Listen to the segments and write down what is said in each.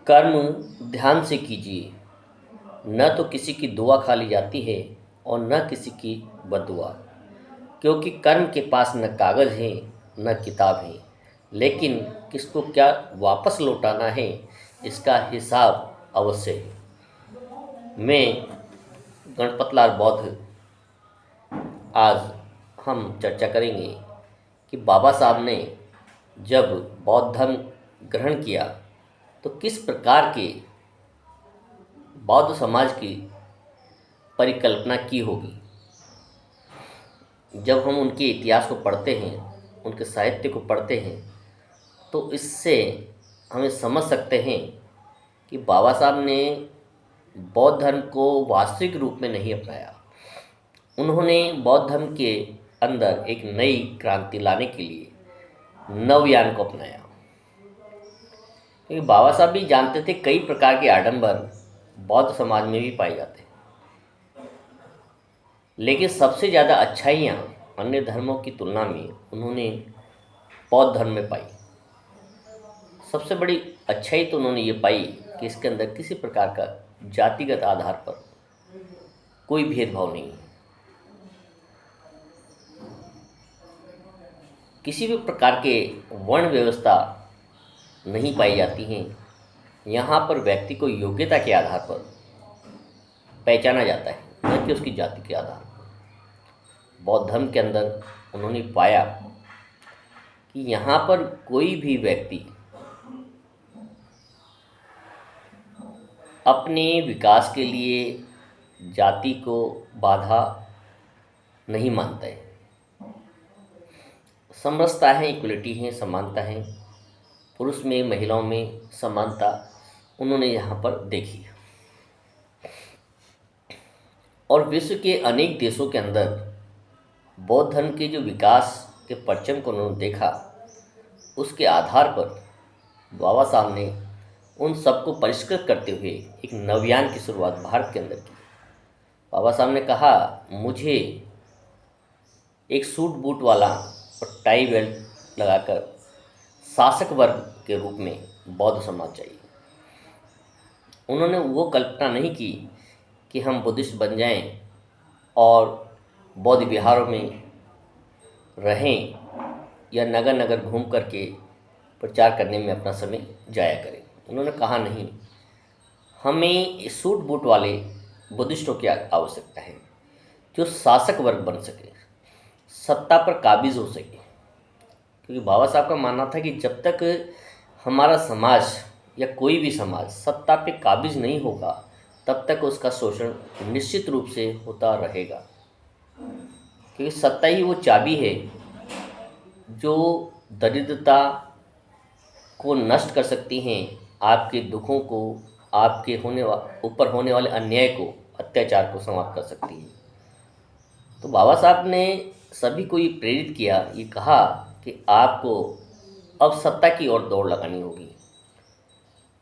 कर्म ध्यान से कीजिए, न तो किसी की दुआ खा ली जाती है और न किसी की बददुआ। क्योंकि कर्म के पास न कागज़ है न किताब है, लेकिन किसको क्या वापस लौटाना है इसका हिसाब अवश्य है। मैं गणपतलाल बौद्ध आज हम चर्चा करेंगे कि बाबा साहब ने जब बौद्ध धर्म ग्रहण किया तो किस प्रकार के बौद्ध समाज की परिकल्पना की होगी। जब हम उनके इतिहास को पढ़ते हैं, उनके साहित्य को पढ़ते हैं, तो इससे हमें समझ सकते हैं कि बाबा साहब ने बौद्ध धर्म को वास्तविक रूप में नहीं अपनाया। उन्होंने बौद्ध धर्म के अंदर एक नई क्रांति लाने के लिए नवयान को अपनाया। क्योंकि बाबा साहब भी जानते थे कई प्रकार के आडंबर बौद्ध समाज में भी पाए जाते हैं, लेकिन सबसे ज़्यादा अच्छाइयाँ अन्य धर्मों की तुलना में उन्होंने बौद्ध धर्म में पाई। सबसे बड़ी अच्छाई तो उन्होंने ये पाई कि इसके अंदर किसी प्रकार का जातिगत आधार पर कोई भेदभाव नहीं है। किसी भी प्रकार के वर्ण व्यवस्था नहीं पाई जाती हैं। यहाँ पर व्यक्ति को योग्यता के आधार पर पहचाना जाता है, न कि उसकी जाति के आधार पर। बौद्ध धर्म के अंदर उन्होंने पाया कि यहाँ पर कोई भी व्यक्ति अपने विकास के लिए जाति को बाधा नहीं मानता है। समरसता है, इक्वलिटी है, समानता है, पुरुष में महिलाओं में समानता उन्होंने यहाँ पर देखी। और विश्व के अनेक देशों के अंदर बौद्ध धर्म के जो विकास के परचम को उन्होंने देखा, उसके आधार पर बाबा साहब ने उन सबको परिष्कृत करते हुए एक नवयान की शुरुआत भारत के अंदर की। बाबा साहब ने कहा, मुझे एक सूट बूट वाला और टाई बेल्ट लगाकर शासक वर्ग के रूप में बौद्ध समाज चाहिए। उन्होंने वो कल्पना नहीं की कि हम बुद्धिस्ट बन जाएं और बौद्ध विहारों में रहें या नगर नगर घूम करके प्रचार करने में अपना समय जाया करें। उन्होंने कहा, नहीं, हमें सूट बूट वाले बुद्धिस्टों की आवश्यकता है जो शासक वर्ग बन सके, सत्ता पर काबिज हो सके। क्योंकि बाबा साहब का मानना था कि जब तक हमारा समाज या कोई भी समाज सत्ता पे काबिज नहीं होगा, तब तक उसका शोषण निश्चित रूप से होता रहेगा। क्योंकि सत्ता ही वो चाबी है जो दरिद्रता को नष्ट कर सकती हैं, आपके दुखों को, आपके ऊपर होने वाले अन्याय को, अत्याचार को समाप्त कर सकती है। तो बाबा साहब ने सभी को ये प्रेरित किया, ये कहा कि आपको अब सत्ता की ओर दौड़ लगानी होगी,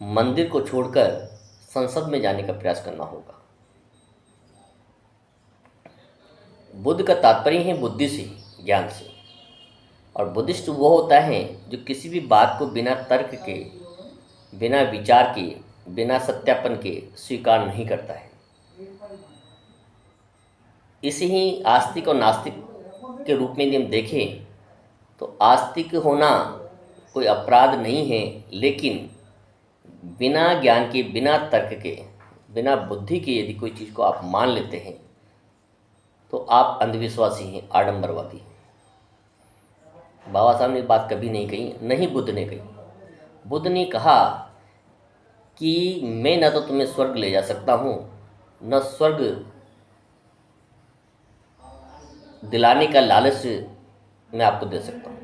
मंदिर को छोड़कर संसद में जाने का प्रयास करना होगा। बुद्ध का तात्पर्य है बुद्धि से, ज्ञान से। और बुद्धिस्ट वो होता है जो किसी भी बात को बिना तर्क के, बिना विचार के, बिना सत्यापन के स्वीकार नहीं करता है। इसे ही आस्तिक और नास्तिक के रूप में यदि हम देखें तो आस्तिक होना कोई अपराध नहीं है, लेकिन बिना ज्ञान के, बिना तर्क के, बिना बुद्धि के यदि कोई चीज़ को आप मान लेते हैं तो आप अंधविश्वासी हैं, आडंबरवादी हैं। बाबा साहब ने बात कभी नहीं कही, नहीं बुद्ध ने कही। बुद्ध ने कहा कि मैं न तो तुम्हें स्वर्ग ले जा सकता हूँ, न स्वर्ग दिलाने का लालच मैं आपको दे सकता हूँ।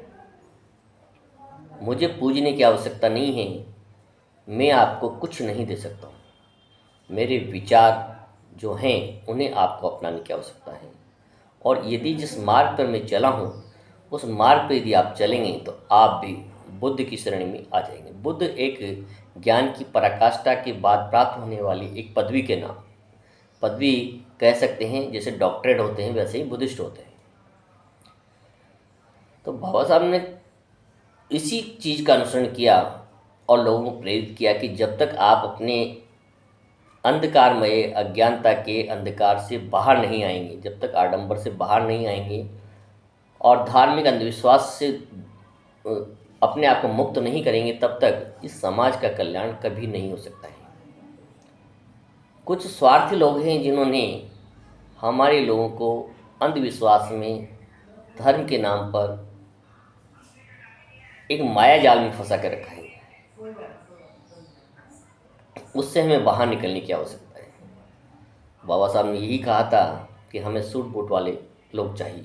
मुझे पूजने की आवश्यकता नहीं है, मैं आपको कुछ नहीं दे सकता हूँ। मेरे विचार जो हैं उन्हें आपको अपनाने की आवश्यकता है। और यदि जिस मार्ग पर मैं चला हूँ उस मार्ग पर यदि आप चलेंगे तो आप भी बुद्ध की श्रेणी में आ जाएंगे। बुद्ध एक ज्ञान की पराकाष्ठा के बाद प्राप्त होने वाली एक पदवी के नाम, पदवी कह सकते हैं, जैसे डॉक्टरेट होते हैं वैसे ही बुद्धिस्ट होते हैं। तो बाबा साहब ने इसी चीज़ का अनुसरण किया और लोगों को प्रेरित किया कि जब तक आप अपने अंधकारमय अज्ञानता के अंधकार से बाहर नहीं आएंगे, जब तक आडंबर से बाहर नहीं आएंगे और धार्मिक अंधविश्वास से अ, अपने आप को मुक्त नहीं करेंगे, तब तक इस समाज का कल्याण कभी नहीं हो सकता है। कुछ स्वार्थी लोग हैं जिन्होंने हमारे लोगों को अंधविश्वास में धर्म के नाम पर एक माया जाल में फंसा कर रखा है। उससे हमें बाहर निकलने की आवश्यकता है। बाबा साहब ने यही कहा था कि हमें सूट बूट वाले लोग चाहिए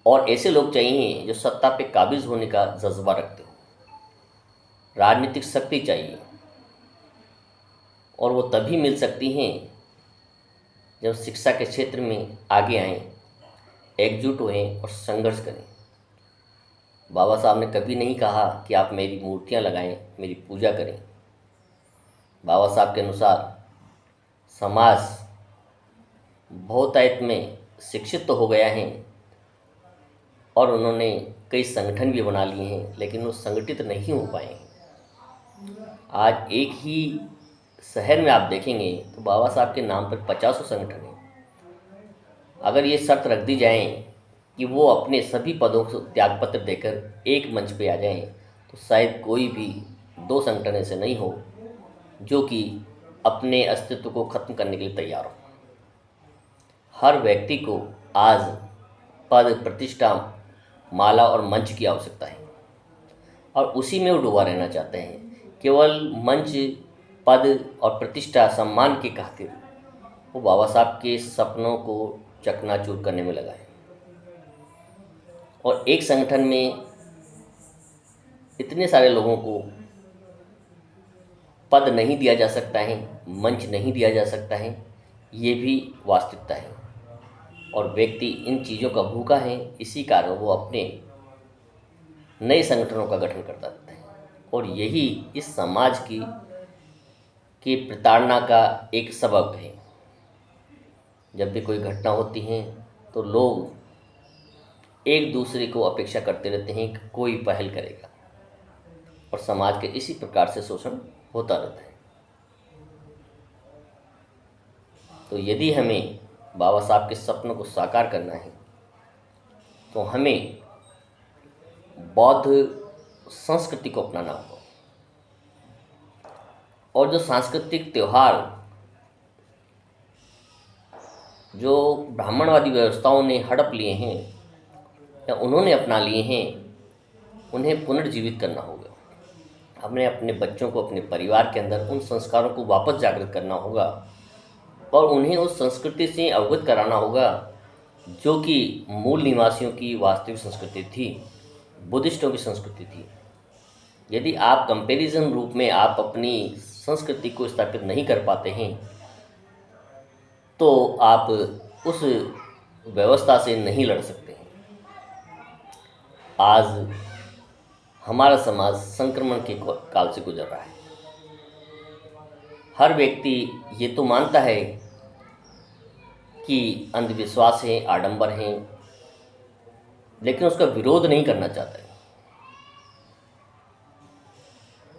और ऐसे लोग चाहिए जो सत्ता पे काबिज होने का जज्बा रखते हो। राजनीतिक शक्ति चाहिए और वो तभी मिल सकती हैं जब शिक्षा के क्षेत्र में आगे आएं, एकजुट होएं और संघर्ष करें। बाबा साहब ने कभी नहीं कहा कि आप मेरी मूर्तियां लगाएं, मेरी पूजा करें। बाबा साहब के अनुसार समाज बहुतायत में शिक्षित तो हो गया है और उन्होंने कई संगठन भी बना लिए हैं, लेकिन वो संगठित नहीं हो पाए। आज एक ही शहर में आप देखेंगे तो बाबा साहब के नाम पर 50 संगठन हैं। अगर ये शर्त रख दी जाए कि वो अपने सभी पदों को त्यागपत्र देकर एक मंच पे आ जाएं, तो शायद कोई भी 2 संगठन ऐसे नहीं हो जो कि अपने अस्तित्व को खत्म करने के लिए तैयार हो। हर व्यक्ति को आज पद, प्रतिष्ठा, माला और मंच की आवश्यकता है और उसी में वो डूबा रहना चाहते हैं। केवल मंच, पद और प्रतिष्ठा, सम्मान के खातिर वो बाबा साहब के सपनों को चकनाचूर करने में लगा है। और एक संगठन में इतने सारे लोगों को पद नहीं दिया जा सकता है, मंच नहीं दिया जा सकता है, ये भी वास्तविकता है। और व्यक्ति इन चीज़ों का भूखा है, इसी कारण वो अपने नए संगठनों का गठन करता रहता है। और यही इस समाज की प्रताड़ना का एक सबब है। जब भी कोई घटना होती है तो लोग एक दूसरे को अपेक्षा करते रहते हैं कि कोई पहल करेगा और समाज के इसी प्रकार से शोषण होता रहता है। तो यदि हमें बाबा साहब के सपनों को साकार करना है तो हमें बौद्ध संस्कृति को अपनाना होगा। और जो सांस्कृतिक त्यौहार जो ब्राह्मणवादी व्यवस्थाओं ने हड़प लिए हैं या उन्होंने अपना लिए हैं, उन्हें पुनर्जीवित करना होगा। हमें अपने बच्चों को अपने परिवार के अंदर उन संस्कारों को वापस जागृत करना होगा और उन्हें उस संस्कृति से अवगत कराना होगा जो कि मूल निवासियों की वास्तविक संस्कृति थी, बुद्धिस्टों की संस्कृति थी। यदि आप कंपैरिजन रूप में आप अपनी संस्कृति को स्थापित नहीं कर पाते हैं तो आप उस व्यवस्था से नहीं लड़ सकते हैं। आज हमारा समाज संक्रमण के काल से गुजर रहा है। हर व्यक्ति ये तो मानता है कि अंधविश्वास है, आडंबर हैं, लेकिन उसका विरोध नहीं करना चाहता है।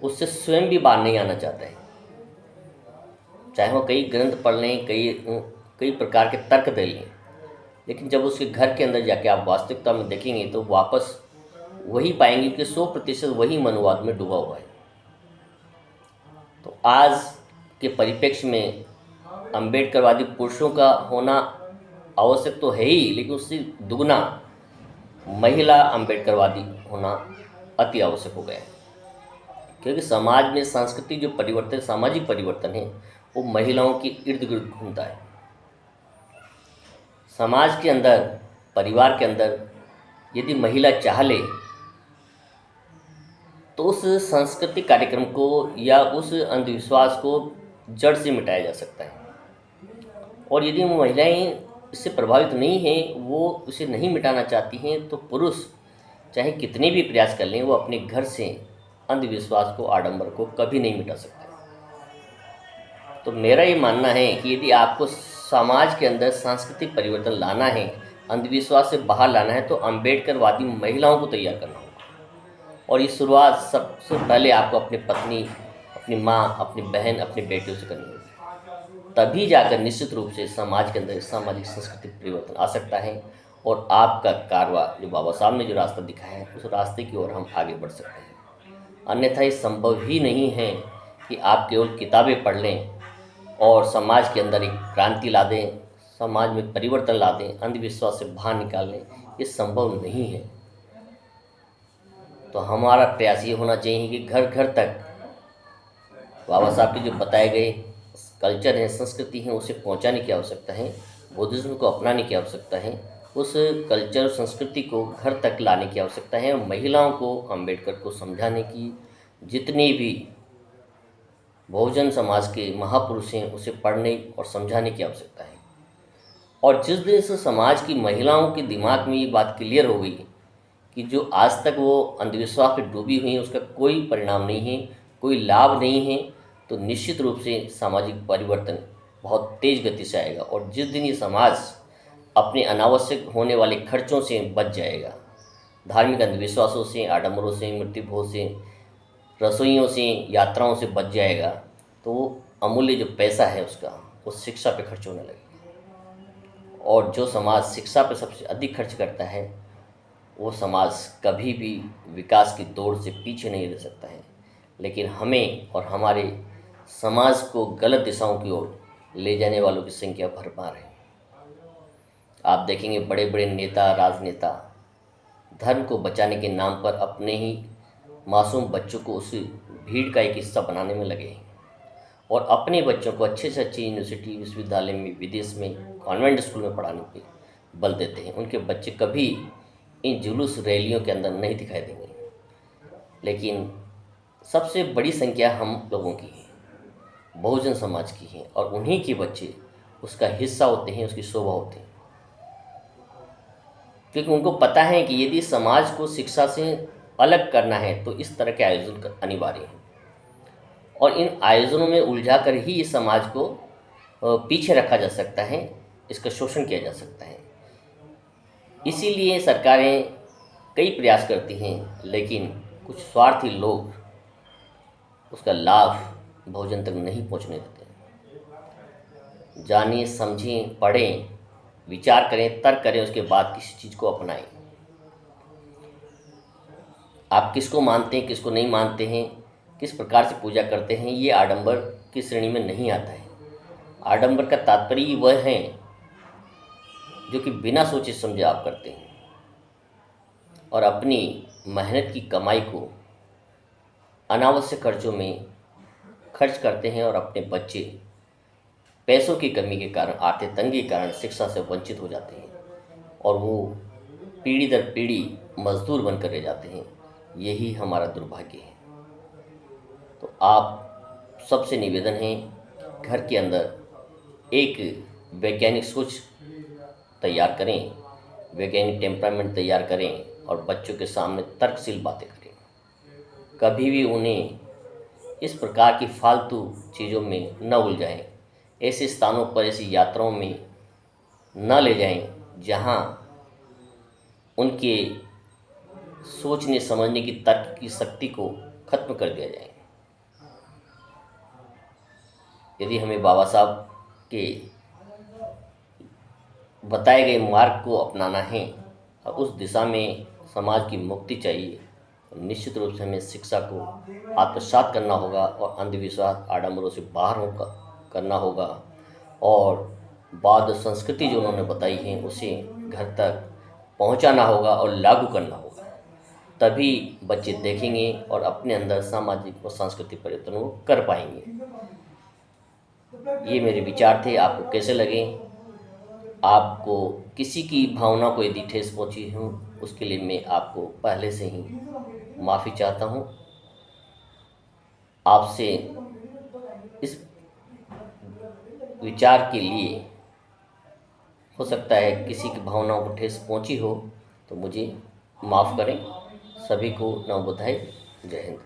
उससे स्वयं भी बाहर नहीं आना चाहता है। चाहे वो कई ग्रंथ पढ़ लें, कई प्रकार के तर्क दे लें, लेकिन जब उसके घर के अंदर जाके आप वास्तविकता में देखेंगे तो वापस वही पाएंगे कि 100% वही मनोवाद में डूबा हुआ है। तो आज के परिप्रेक्ष्य में अम्बेडकरवादी पुरुषों का होना आवश्यक तो है ही, लेकिन उससे दुगना महिला अम्बेडकरवादी होना अति आवश्यक हो गया है। क्योंकि समाज में सांस्कृतिक जो परिवर्तन, सामाजिक परिवर्तन है, वो महिलाओं के इर्द गिर्द घूमता है। समाज के अंदर, परिवार के अंदर यदि महिला चाह ले तो उस सांस्कृतिक कार्यक्रम को या उस अंधविश्वास को जड़ से मिटाया जा सकता है। और यदि वो महिलाएं इससे प्रभावित नहीं हैं, वो उसे नहीं मिटाना चाहती हैं, तो पुरुष चाहे कितने भी प्रयास कर लें, वो अपने घर से अंधविश्वास को, आडंबर को कभी नहीं मिटा सकते। तो मेरा ये मानना है कि यदि आपको समाज के अंदर सांस्कृतिक परिवर्तन लाना है, अंधविश्वास से बाहर लाना है, तो अम्बेडकरवादी महिलाओं को तैयार करना होगा और ये शुरुआत सबसे पहले आपको अपनी पत्नी, अपनी माँ, अपनी बहन, अपनी बेटियों से करनी होगी। तभी जाकर निश्चित रूप से समाज के अंदर सामाजिक सांस्कृतिक परिवर्तन आ सकता है और आपका कारवां जो बाबा साहब ने जो रास्ता दिखाया है उस रास्ते की ओर हम आगे बढ़ सकते हैं। अन्यथा ये संभव ही नहीं है कि आप केवल किताबें पढ़ लें और समाज के अंदर एक क्रांति ला दें, समाज में परिवर्तन ला दें, अंधविश्वास से बाहर निकाल लें। ये संभव नहीं है। तो हमारा प्रयास ये होना चाहिए कि घर घर तक बाबा साहब के जो बताए गए कल्चर हैं, संस्कृति हैं, उसे पहुंचाने की आवश्यकता है। बुद्धिज़्म को अपनाने की आवश्यकता है। उस कल्चर संस्कृति को घर तक लाने की आवश्यकता है और महिलाओं को, अम्बेडकर को समझाने की, जितनी भी बहुजन समाज के महापुरुष हैं उसे पढ़ने और समझाने की आवश्यकता है। और जिस दिन से समाज की महिलाओं के दिमाग में ये बात क्लियर हो गई कि जो आज तक वो अंधविश्वास में डूबी हुई हैं उसका कोई परिणाम नहीं है, कोई लाभ नहीं है, तो निश्चित रूप से सामाजिक परिवर्तन बहुत तेज़ गति से आएगा। और जिस दिन ये समाज अपने अनावश्यक होने वाले खर्चों से बच जाएगा, धार्मिक अंधविश्वासों से, आडंबरों से, मृत्यु भोज से, रसोइयों से, यात्राओं से बच जाएगा, तो वो अमूल्य जो पैसा है उसका वो शिक्षा पे खर्च होने लगेगा। और जो समाज शिक्षा पे सबसे अधिक खर्च करता है वो समाज कभी भी विकास की दौड़ से पीछे नहीं रह सकता है। लेकिन हमें और हमारे समाज को गलत दिशाओं की ओर ले जाने वालों की संख्या भरमार है। आप देखेंगे बड़े बड़े नेता, राजनेता धर्म को बचाने के नाम पर अपने ही मासूम बच्चों को उस भीड़ का एक हिस्सा बनाने में लगे हैं और अपने बच्चों को अच्छे से अच्छी यूनिवर्सिटी, विश्वविद्यालय में, विदेश में, कॉन्वेंट स्कूल में पढ़ाने पे बल देते हैं। उनके बच्चे कभी इन जुलूस रैलियों के अंदर नहीं दिखाई देंगे। लेकिन सबसे बड़ी संख्या हम लोगों की है, बहुजन समाज की है, और उन्हीं के बच्चे उसका हिस्सा होते हैं, उसकी शोभा होते हैं। क्योंकि उनको पता है कि यदि समाज को शिक्षा से अलग करना है तो इस तरह के आयोजन अनिवार्य हैं और इन आयोजनों में उलझाकर ही इस समाज को पीछे रखा जा सकता है, इसका शोषण किया जा सकता है। इसीलिए सरकारें कई प्रयास करती हैं, लेकिन कुछ स्वार्थी लोग उसका लाभ बहुजन तक नहीं पहुंचने देते। जानिए, समझें, पढ़ें, विचार करें, तर्क करें, उसके बाद किसी चीज़ को अपनाएं। आप किसको मानते हैं, किसको नहीं मानते हैं, किस प्रकार से पूजा करते हैं, ये आडंबर की श्रेणी में नहीं आता है। आडंबर का तात्पर्य वह है जो कि बिना सोचे समझे आप करते हैं और अपनी मेहनत की कमाई को अनावश्यक खर्चों में खर्च करते हैं और अपने बच्चे पैसों की कमी के कारण, आर्थिक तंगी के कारण शिक्षा से वंचित हो जाते हैं और वो पीढ़ी दर पीढ़ी मजदूर बनकर रह जाते हैं। यही हमारा दुर्भाग्य है। तो आप सबसे निवेदन है, घर के अंदर एक वैज्ञानिक सोच तैयार करें, वैज्ञानिक टेम्परामेंट तैयार करें और बच्चों के सामने तर्कशील बातें करें। कभी भी उन्हें इस प्रकार की फालतू चीज़ों में न उलझाएं, ऐसे स्थानों पर, ऐसी यात्राओं में न ले जाएं जहां उनके सोचने समझने की, तर्क की शक्ति को खत्म कर दिया जाए। यदि हमें बाबा साहब के बताए गए मार्ग को अपनाना है और उस दिशा में समाज की मुक्ति चाहिए, तो निश्चित रूप से हमें शिक्षा को आत्मसात करना होगा और अंधविश्वास, आडंबरों से बाहर करना होगा और बौद्ध संस्कृति जो उन्होंने बताई है उसे घर तक पहुंचाना होगा और लागू करना होगा। तभी बच्चे देखेंगे और अपने अंदर सामाजिक और सांस्कृतिक परिवर्तन को कर पाएंगे। ये मेरे विचार थे। आपको कैसे लगे? आपको किसी की भावना को यदि ठेस पहुंची हो उसके लिए मैं आपको पहले से ही माफ़ी चाहता हूं। आपसे इस विचार के लिए हो सकता है किसी की भावनाओं को ठेस पहुंची हो, तो मुझे माफ़ करें। सभी को नमो बुद्धाय। जय हिंद।